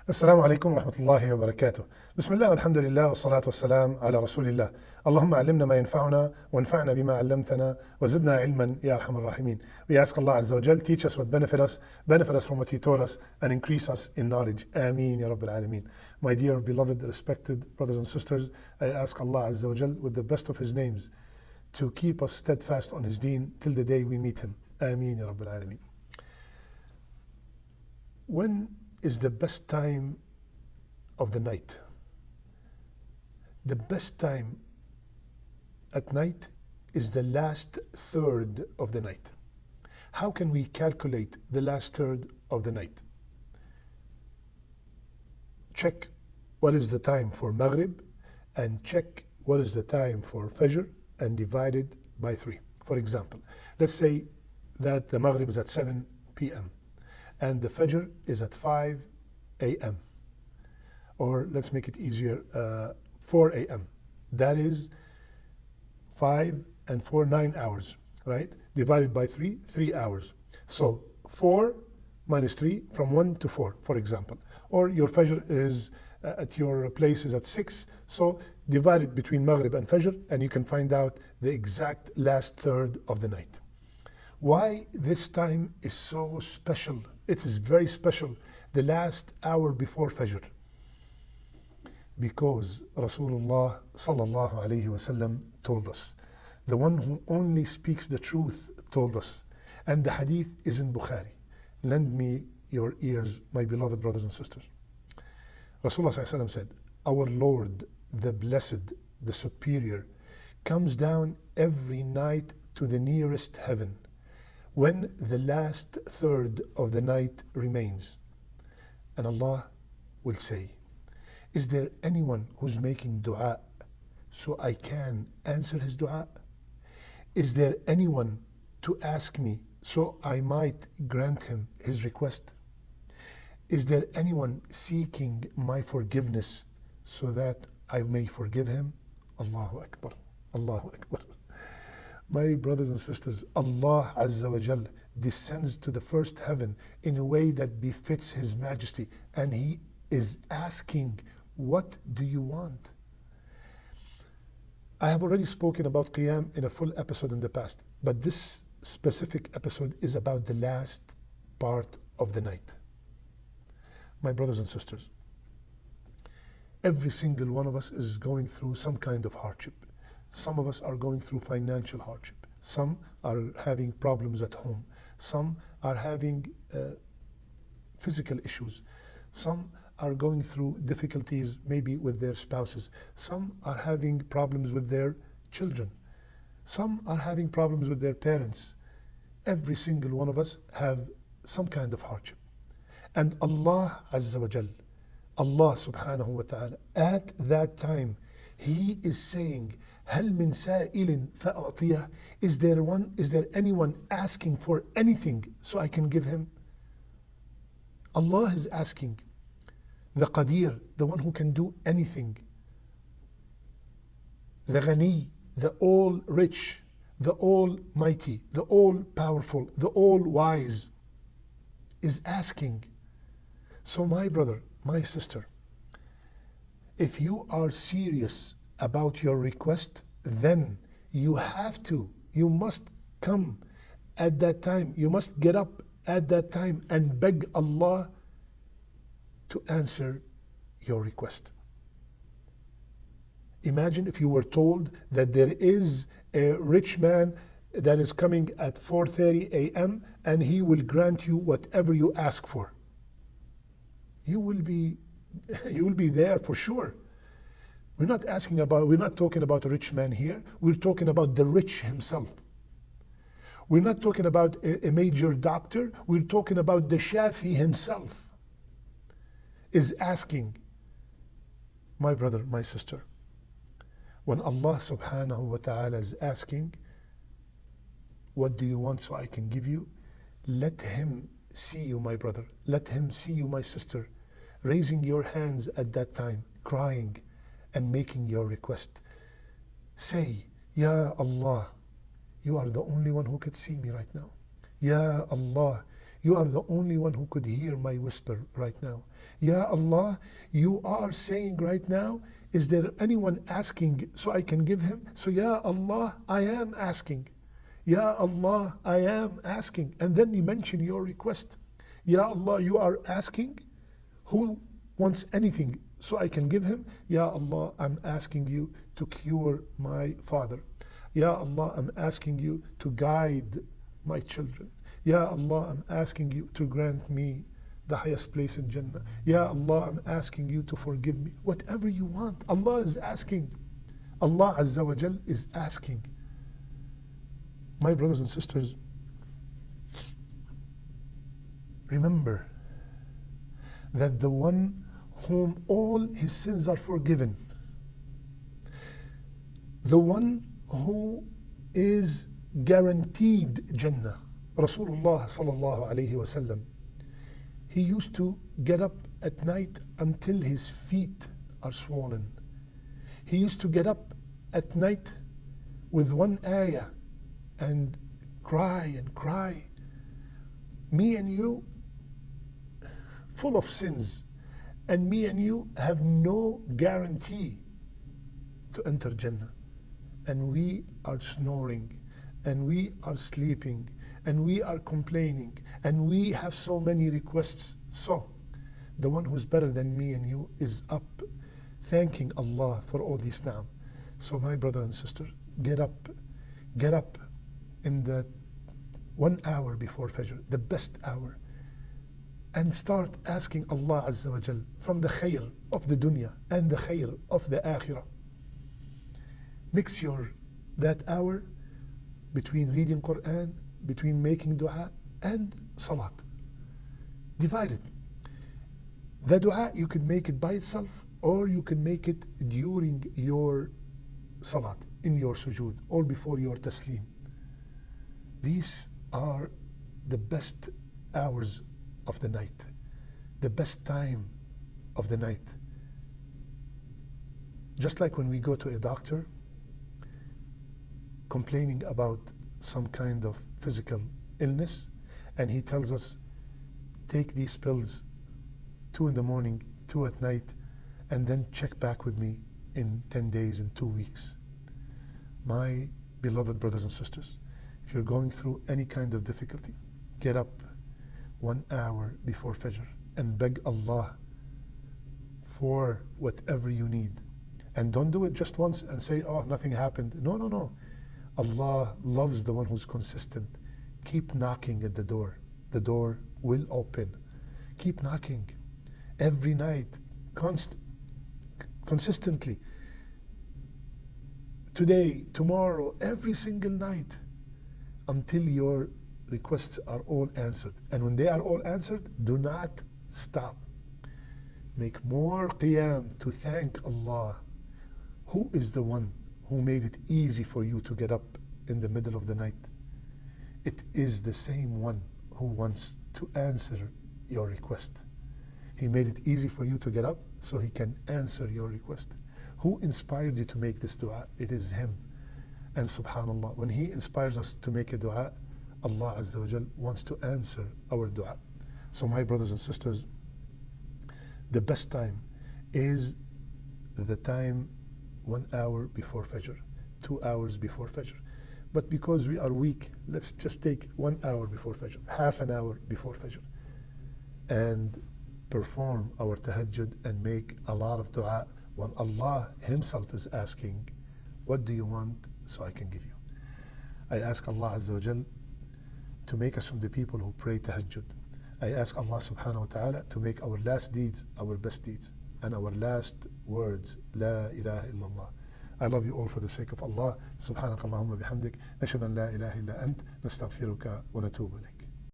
السلام عليكم ورحمة الله وبركاته. بسم الله والحمد لله والصلاة والسلام على رسول الله. اللهم علمنا ما ينفعنا وانفعنا بما علمتنا وزدنا علما يا أرحم الراحمين. We ask Allah Azza wa Jal, teach us what benefit us from what He taught us, and increase us in knowledge. Ameen ya Rabbil Alameen. My dear beloved, respected brothers and sisters, I ask Allah Azza wa Jal with the best of His names to keep us steadfast on His deen till the day we meet Him. Ameen ya Rabbil Alameen. When is the best time of the night? The best time at night is the last third of the night. How can we calculate the last third of the night? Check what is the time for Maghrib and check what is the time for Fajr and divide it by 3. For example, let's say that the Maghrib is at 7 p.m. and the Fajr is at 5 a.m. Or let's make it easier, 4 a.m. That is 5 and 4, 9 hours, right? Divided by 3, 3 hours. So 4 minus 3 from 1 to 4, for example. Or your Fajr is at your place is at 6, so divide it between Maghrib and Fajr and you can find out the exact last third of the night. Why this time is so special? It is very special, the last hour before Fajr. Because Rasulullah sallallahu alayhi wasallam told us, the one who only speaks the truth told us, and the hadith is in Bukhari. Lend me your ears, my beloved brothers and sisters. Rasulullah sallallahu alayhi wasallam said, our Lord, the Blessed, the Superior, comes down every night to the nearest heaven when the last third of the night remains. And Allah will say, is there anyone who's making dua so I can answer his dua? Is there anyone to ask me so I might grant him his request? Is there anyone seeking my forgiveness so that I may forgive him? Allahu Akbar, Allahu Akbar. My brothers and sisters, Allah Azza wa Jal descends to the first heaven in a way that befits His Majesty, and He is asking, what do you want? I have already spoken about Qiyam in a full episode in the past, but this specific episode is about the last part of the night. My brothers and sisters, every single one of us is going through some kind of hardship. Some of us are going through financial hardship. Some are having problems at home. Some are having physical issues. Some are going through difficulties maybe with their spouses. Some are having problems with their children. Some are having problems with their parents. Every single one of us have some kind of hardship. And Allah Azza wa Jal, Allah subhanahu wa ta'ala, at that time, He is saying, هل من سائل فأعطيه? Is there anyone asking for anything so I can give him? Allah is asking, the Qadir, the one who can do anything, the Ghani, the all rich, the almighty, the all powerful, the all wise, is asking. So my brother, my sister, if you are serious about your request, then you must come at that time. You must get up at that time and beg Allah to answer your request. Imagine if you were told that there is a rich man that is coming at 4:30 a.m. and he will grant you whatever you ask for. You will be there for sure. We're not talking about a rich man here. We're talking about the rich himself. We're not talking about a major doctor. We're talking about the Shafi himself is asking, my brother, my sister, when Allah subhanahu wa ta'ala is asking, what do you want so I can give you? Let Him see you, my brother. Let Him see you, my sister, raising your hands at that time, crying, and making your request. Say, Ya Allah, you are the only one who could see me right now. Ya Allah, You are the only one who could hear my whisper right now. Ya Allah, you are saying right now, is there anyone asking so I can give him? So Ya Allah, I am asking. Ya Allah, I am asking. And then you mention your request. Ya Allah, you are asking. Who wants anything so I can give him? Ya Allah, I'm asking you to cure my father. Ya Allah, I'm asking you to guide my children. Ya Allah, I'm asking you to grant me the highest place in Jannah. Ya Allah, I'm asking you to forgive me. Whatever you want, Allah is asking. Allah Azza wa Jal is asking. My brothers and sisters, remember that the one whom all his sins are forgiven, the one who is guaranteed Jannah, Rasulullah sallallahu alayhi wasallam, he used to get up at night until his feet are swollen. He used to get up at night with one ayah and cry and cry. Me and you, full of sins, and me and you have no guarantee to enter Jannah. And we are snoring, and we are sleeping, and we are complaining, and we have so many requests. So, the one who's better than me and you is up thanking Allah for all these now. So my brother and sister, get up in the 1 hour before Fajr, the best hour, and start asking Allah Azza wa Jal from the khair of the dunya and the khair of the akhirah. Mix that hour between reading Quran, between making dua and salat. Divide it. The dua, you can make it by itself, or you can make it during your salat, in your sujood, or before your taslim. These are the best hours of the night, the best time of the night. Just like when we go to a doctor complaining about some kind of physical illness, and he tells us, take these pills, 2 in the morning, 2 at night, and then check back with me in 10 days, in 2 weeks. My beloved brothers and sisters, if you're going through any kind of difficulty, get up 1 hour before Fajr and beg Allah for whatever you need. And don't do it just once and say, oh, nothing happened. No. Allah loves the one who's consistent. Keep knocking at the door. The door will open. Keep knocking every night, consistently. Today, tomorrow, every single night, until your requests are all answered. And when they are all answered, do not stop. Make more qiyam to thank Allah. Who is the one who made it easy for you to get up in the middle of the night? It is the same one who wants to answer your request. He made it easy for you to get up so he can answer your request. Who inspired you to make this dua? It is him. And subhanallah, when he inspires us to make a dua, Allah Azza wa Jal wants to answer our dua. So my brothers and sisters, the best time is the time 1 hour before Fajr, 2 hours before Fajr. But because we are weak, let's just take 1 hour before Fajr, half an hour before Fajr, and perform our tahajjud and make a lot of dua when Allah himself is asking, what do you want so I can give you? I ask Allah Azza wa Jal to make us from the people who pray tahajjud. I ask Allah subhanahu wa ta'ala to make our last deeds our best deeds, and our last words, La ilaha illallah. I love you all for the sake of Allah. Subhanakallahumma bihamdik. Nashhadu an la ilaha illa ant. Nastaghfiruka wa natubu ilayk.